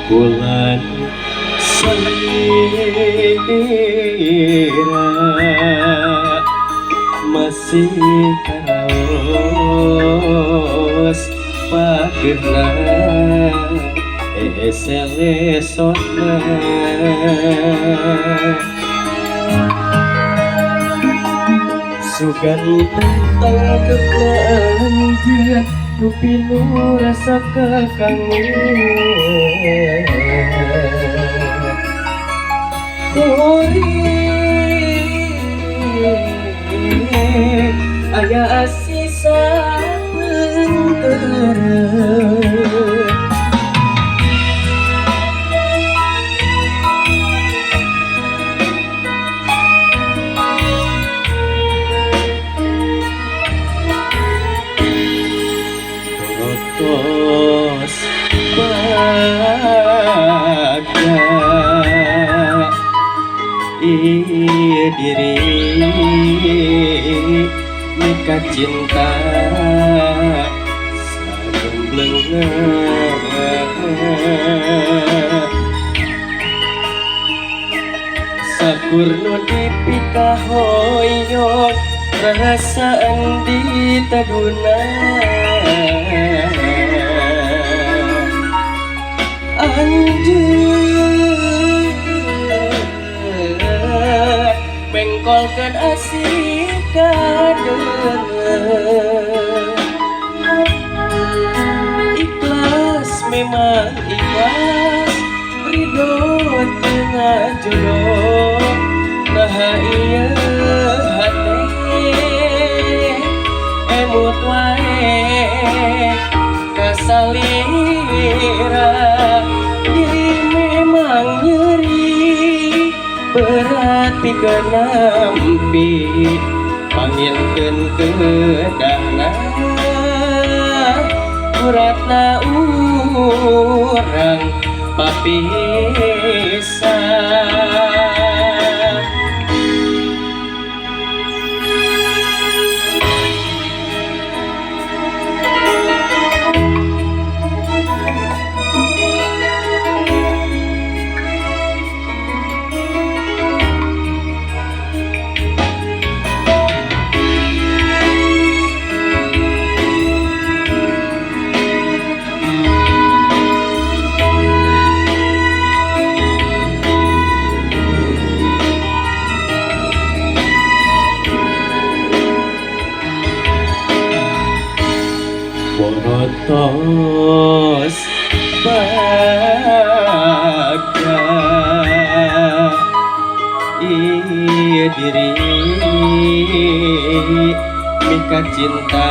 bulan selira masih karaos pagerna selesona sugan tentang kelanjut nu pilu rasa kakangen kori aya sisa pentera tos baga diri mika cinta sagembleng sakur nu dipika hoyong perasaan di taduna anjir bengkolkan asih kader ikhlas memang ikhlas ridho tengah jodoh nah iya hati emut wae kasalira diri memang nyeri berat pikeun nampi panggilkeun kedahna uratna urang papisah borotos baga diri mika cinta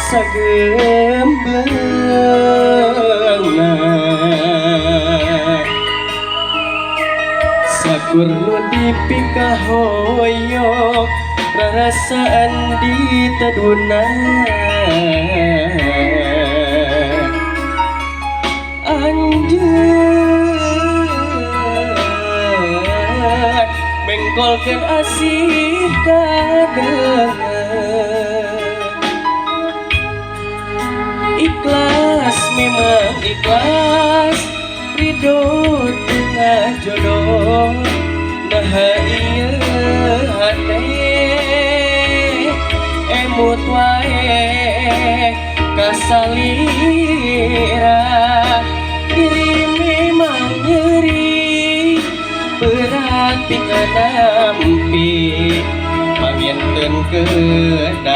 sagembleng sakur nu dipika hoyong perasaan di taduna anjir bengkolkan asih kader ikhlas memang ikhlas ridho tengah jodoh nah iya hati emut wae kasalira diri memang nyeri berat pikeun nampi panginten kedah